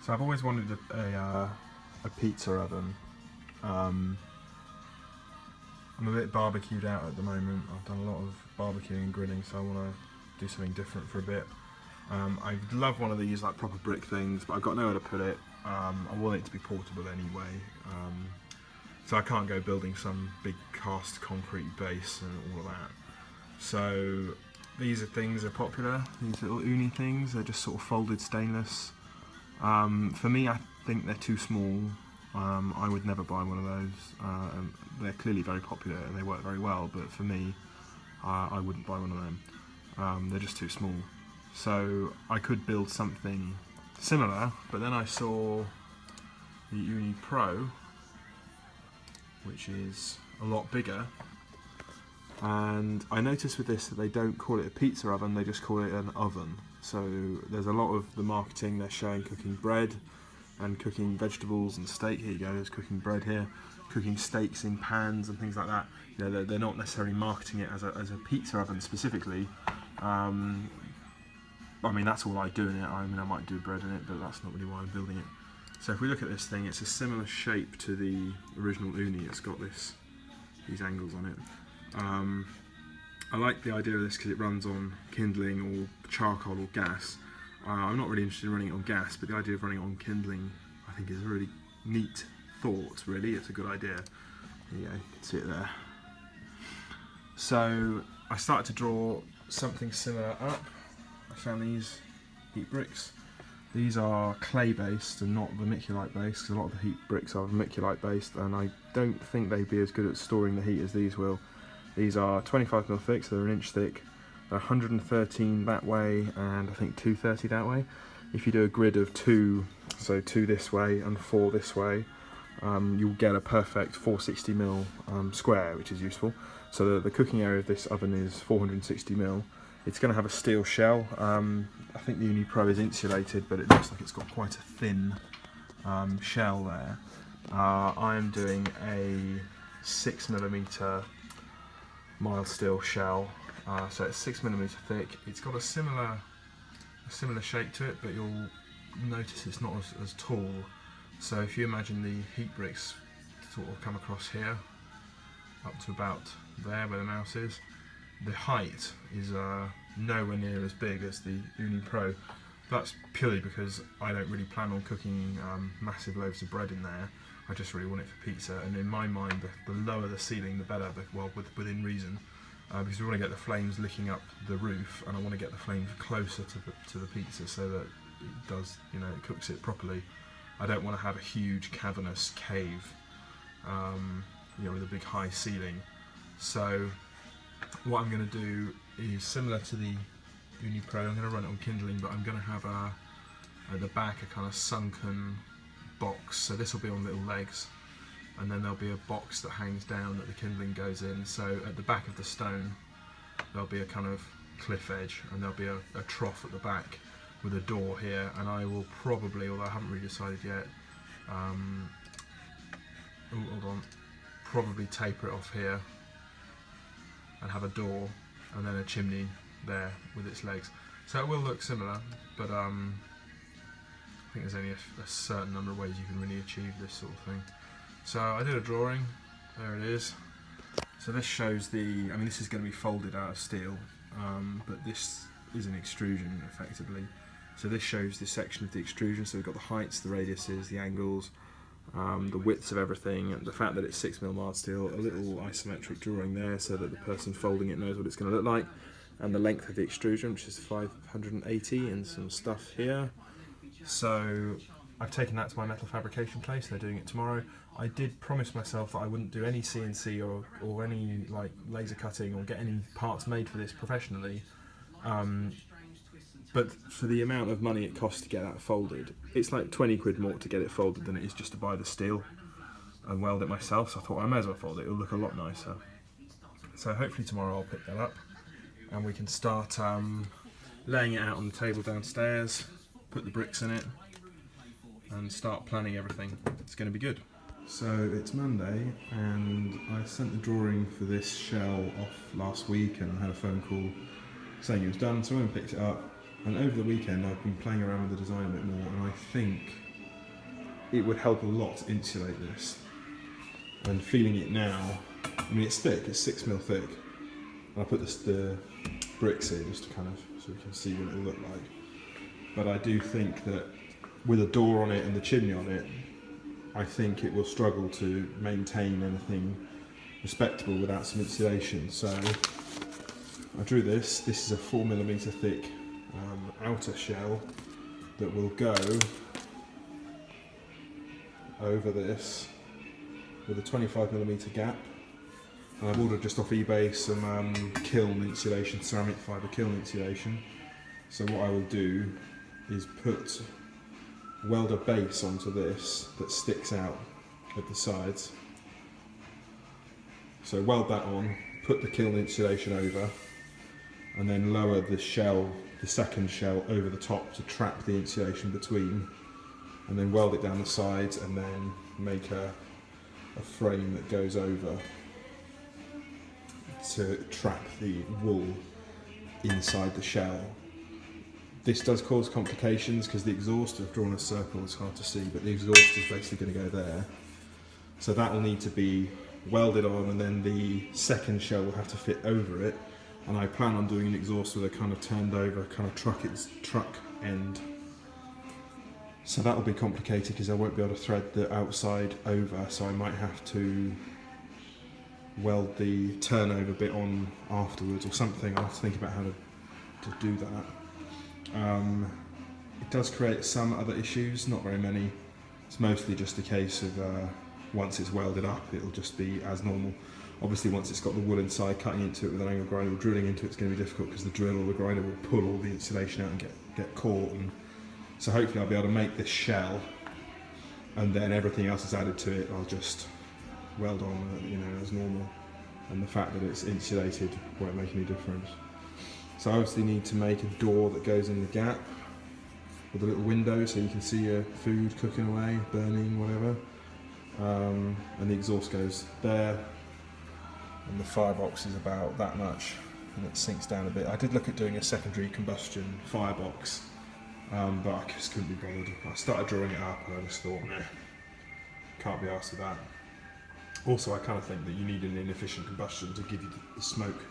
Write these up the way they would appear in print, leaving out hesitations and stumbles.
So I've always wanted a pizza oven. I'm a bit barbecued out at the moment. I've done a lot of barbecuing and grilling, so I want to do something different for a bit. I'd love one of these like proper brick things, but I've got nowhere to put it. I want it to be portable anyway, so I can't go building some big cast concrete base and all of that. So these are popular, these little uni things. They're just sort of folded stainless. For me, I think they're too small. I would never buy one of those. They're clearly very popular and they work very well, but for me, I wouldn't buy one of them. They're just too small. So I could build something similar, but then I saw the Uni Pro, which is a lot bigger, and I noticed with this that they don't call it a pizza oven, they just call it an oven. So there's a lot of the marketing, they're showing cooking bread and cooking vegetables and steak. Here you go, there's cooking bread here, cooking steaks in pans and things like that. You know, they're not necessarily marketing it as a pizza oven specifically. I mean, that's all I do in it. I mean, I might do bread in it, but that's not really why I'm building it. So if we look at this thing, it's a similar shape to the original Uni. It's got these angles on it. I like the idea of this because it runs on kindling or charcoal or gas. I'm not really interested in running it on gas, but the idea of running it on kindling I think is a really neat thought, really. It's a good idea. There you go, you can see it there. So I started to draw something similar up. I found these heat bricks. These are clay based and not vermiculite based, because a lot of the heat bricks are vermiculite based, and I don't think they'd be as good at storing the heat as these will. These are 25mm thick, so they're an inch thick. They're 113 that way and I think 230 that way. If you do a grid of 2, so 2 this way and 4 this way, you'll get a perfect 460mm square, which is useful. So the cooking area of this oven is 460mm. It's going to have a steel shell. I think the Uni Pro is insulated, but it looks like it's got quite a thin shell there. I am doing a 6mm mild steel shell, so it's 6mm thick. It's got a similar shape to it, but you'll notice it's not as tall. So if you imagine the heat bricks sort of come across here, up to about there where the mouse is, the height is nowhere near as big as the Uni Pro. That's purely because I don't really plan on cooking massive loaves of bread in there. I just really want it for pizza, and in my mind the lower the ceiling the better, but, well, within reason, because we want to get the flames licking up the roof, and I want to get the flames closer to the pizza so that it does, you know, it cooks it properly. I don't want to have a huge cavernous cave, you know, with a big high ceiling. So what I'm going to do is similar to the Uni Pro. I'm going to run it on kindling, but I'm going to have at the back a kind of sunken box. So this will be on little legs, and then there'll be a box that hangs down that the kindling goes in. So at the back of the stone there'll be a kind of cliff edge, and there'll be a trough at the back with a door here, and I will probably, although I haven't really decided yet, probably taper it off here and have a door and then a chimney there with its legs. So it will look similar, but I think there's only a certain number of ways you can really achieve this sort of thing. So I did a drawing, there it is. So this shows I mean, this is going to be folded out of steel, but this is an extrusion effectively. So this shows the section of the extrusion, so we've got the heights, the radiuses, the angles, the widths of everything, and the fact that it's 6mm mild steel, a little isometric drawing there so that the person folding it knows what it's going to look like, and the length of the extrusion, which is 580, and some stuff here. So I've taken that to my metal fabrication place. They're doing it tomorrow. I did promise myself that I wouldn't do any CNC or any like laser cutting or get any parts made for this professionally. But for the amount of money it costs to get that folded, it's like 20 quid more to get it folded than it is just to buy the steel and weld it myself. So I thought I may as well fold it, it'll look a lot nicer. So hopefully tomorrow I'll pick that up and we can start laying it out on the table downstairs, put the bricks in it and start planning everything. It's going to be good. So it's Monday and I sent the drawing for this shell off last week and I had a phone call saying it was done, so I went and picked it up. And over the weekend I've been playing around with the design a bit more, and I think it would help a lot to insulate this. And feeling it now, I mean it's thick, it's 6mm thick. And I put the bricks in just to kind of, so we can see what it will look like. But I do think that with a door on it and the chimney on it, I think it will struggle to maintain anything respectable without some insulation. So I drew this. This is a 4mm thick outer shell that will go over this with a 25mm gap. And I've ordered just off eBay some kiln insulation, ceramic fibre kiln insulation. So what I will do is weld a base onto this that sticks out at the sides. So weld that on, put the kiln insulation over, and then lower the shell, the second shell, over the top to trap the insulation between, and then weld it down the sides, and then make a frame that goes over to trap the wool inside the shell. This does cause complications because the exhaust, I've drawn a circle, it's hard to see, but the exhaust is basically going to go there. So that will need to be welded on, and then the second shell will have to fit over it. And I plan on doing an exhaust with a kind of turned over kind of truck end. So that will be complicated because I won't be able to thread the outside over, so I might have to weld the turnover bit on afterwards or something. I'll have to think about how to do that. It does create some other issues, not very many. It's mostly just a case of once it's welded up, it'll just be as normal. Obviously once it's got the wool inside, cutting into it with an angle grinder or drilling into it's going to be difficult because the drill or the grinder will pull all the insulation out and get caught. And so hopefully I'll be able to make this shell, and then everything else is added to it. I'll just weld on, as normal, and the fact that it's insulated won't make any difference. So I obviously need to make a door that goes in the gap with a little window so you can see your food cooking away, burning, whatever. And the exhaust goes there, and the firebox is about that much, and it sinks down a bit. I did look at doing a secondary combustion firebox, but I just couldn't be bothered. I started drawing it up and I just thought, nah, can't be arsed with that. Also, I kind of think that you need an inefficient combustion to give you the smoke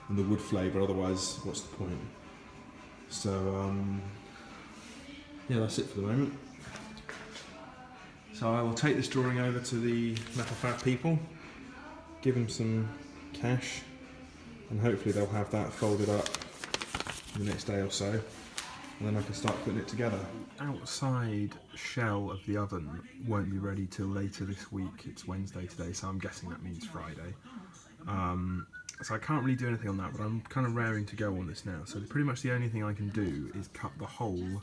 and the wood flavour, otherwise what's the point? So yeah, that's it for the moment. So I will take this drawing over to the Metal Fab people, give them some cash, and hopefully they'll have that folded up the next day or so, and then I can start putting it together. Outside shell of the oven won't be ready till later this week. It's Wednesday today, so I'm guessing that means Friday. So I can't really do anything on that, but I'm kind of raring to go on this now. So pretty much the only thing I can do is cut the hole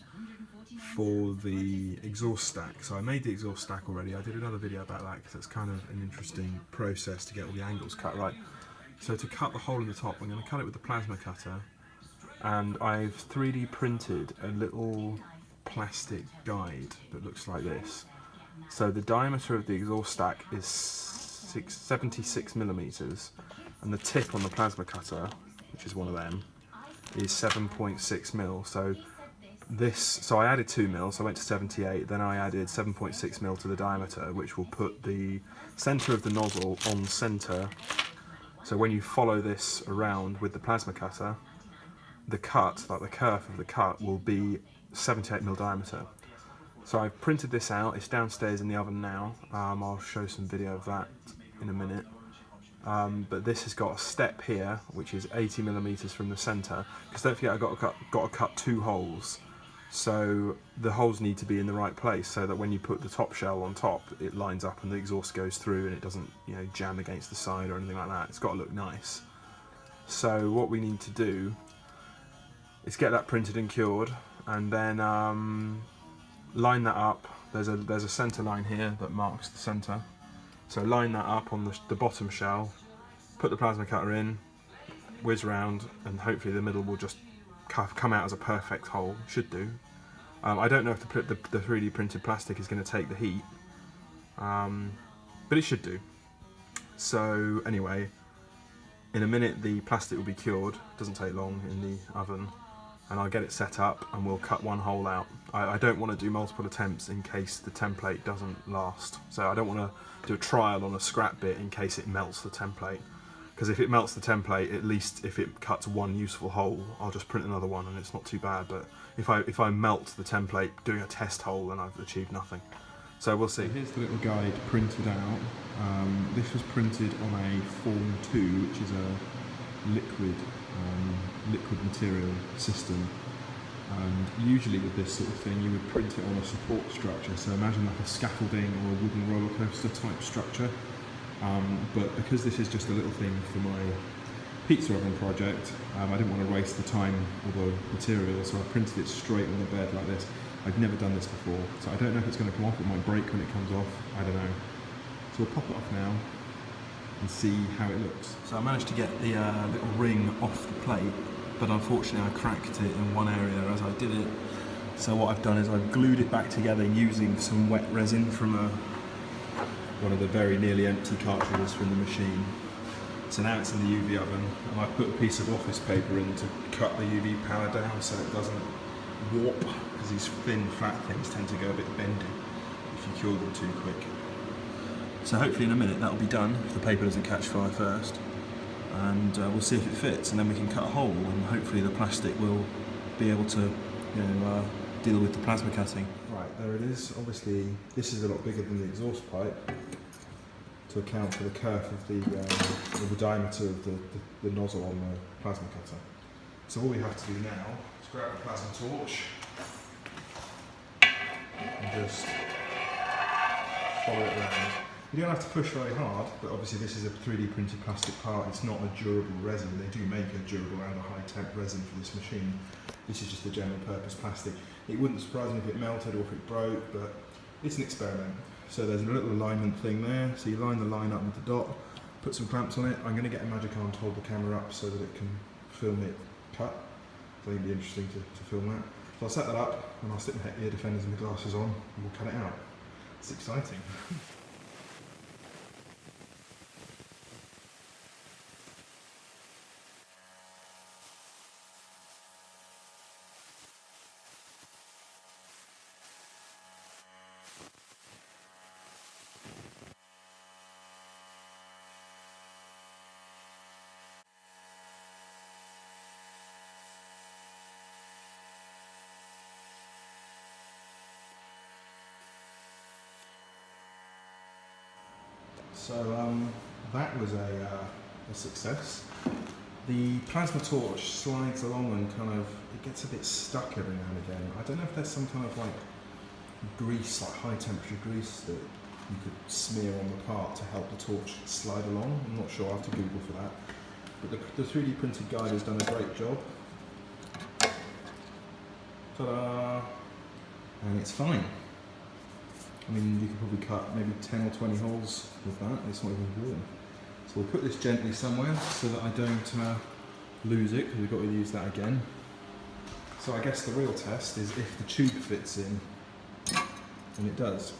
for the exhaust stack. So I made the exhaust stack already. I did another video about that because it's kind of an interesting process to get all the angles cut right. So to cut the hole in the top, I'm going to cut it with the plasma cutter, and I've 3D printed a little plastic guide that looks like this. So the diameter of the exhaust stack is 76mm, and the tip on the plasma cutter, which is one of them, is 7.6mm. So I added 2mm, so I went to 78, then I added 7.6mm to the diameter, which will put the centre of the nozzle on centre. So when you follow this around with the plasma cutter, the cut, like the curve of the cut, will be 78mm diameter. So I've printed this out, it's downstairs in the oven now. I'll show some video of that in a minute. But this has got a step here, which is 80mm from the centre, because don't forget I've got to cut 2 holes. So the holes need to be in the right place so that when you put the top shell on top, it lines up and the exhaust goes through and it doesn't, jam against the side or anything like that. It's got to look nice. So what we need to do is get that printed and cured, and then line that up. There's a centre line here that marks the centre. So line that up on the bottom shell, put the plasma cutter in, whiz round, and hopefully the middle will just come out as a perfect hole. Should do. I don't know if the 3D printed plastic is going to take the heat, but it should do. So anyway, in a minute the plastic will be cured. Doesn't take long in the oven. and I'll get it set up and we'll cut one hole out. I don't want to do multiple attempts in case the template doesn't last. So I don't want to do a trial on a scrap bit in case it melts the template. Because if it melts the template, at least if it cuts one useful hole, I'll just print another one and it's not too bad. But if I melt the template doing a test hole, then I've achieved nothing. So we'll see. So here's the little guide printed out. This was printed on a Form 2, which is a liquid material system. And usually with this sort of thing, you would print it on a support structure. So imagine like a scaffolding or a wooden roller coaster type structure. But because this is just a little thing for my pizza oven project, I didn't want to waste the time or the material, so I printed it straight on the bed like this. I've never done this before, so I don't know if it's going to come off. It might break when it comes off, I don't know. So we'll pop it off now and see how it looks. So I managed to get the little ring off the plate, but unfortunately I cracked it in one area as I did it. So what I've done is I've glued it back together using some wet resin from one of the very nearly empty cartridges from the machine. So now it's in the UV oven, and I put a piece of office paper in to cut the UV power down so it doesn't warp, because these thin flat things tend to go a bit bendy if you cure them too quick. So hopefully in a minute that'll be done, if the paper doesn't catch fire first, and we'll see if it fits, and then we can cut a hole, and hopefully the plastic will be able to deal with the plasma cutting. Right, there it is. Obviously this is a lot bigger than the exhaust pipe to account for the kerf of the diameter of the nozzle on the plasma cutter. So all we have to do now is grab the plasma torch and just follow it around. You don't have to push very hard, but obviously this is a 3D printed plastic part. It's not a durable resin. They do make a durable and a high temp resin for this machine. This is just a general purpose plastic. It wouldn't surprise me if it melted or if it broke, but it's an experiment. So there's a little alignment thing there. So you line the line up with the dot, put some clamps on it. I'm going to get a magic arm to hold the camera up so that it can film it cut. So it'll be interesting to film that. So I'll set that up and I'll stick my ear defenders and the glasses on and we'll cut it out. It's exciting. So that was a success. The plasma torch slides along and it gets a bit stuck every now and again. I don't know if there's some kind of like grease, like high temperature grease that you could smear on the part to help the torch slide along. I'm not sure, I'll have to Google for that. But the 3D printed guide has done a great job. Ta-da! And it's fine. I mean, you could probably cut maybe 10 or 20 holes with that. It's not even warm. So we'll put this gently somewhere so that I don't lose it, because we've got to use that again. So I guess the real test is if the tube fits in, and it does.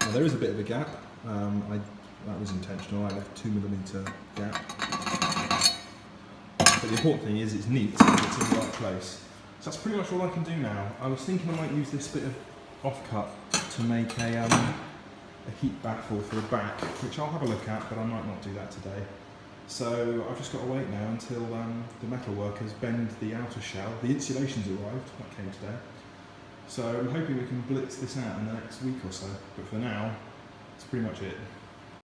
Now there is a bit of a gap. That was intentional. I left a 2mm gap. But the important thing is it's neat. It's in the right place. So that's pretty much all I can do now. I was thinking I might use this bit of offcut to make a heat baffle for the back, which I'll have a look at, but I might not do that today. So I've just got to wait now until the metal workers bend the outer shell. The insulation's arrived, that came today. So I'm hoping we can blitz this out in the next week or so, but for now, that's pretty much it.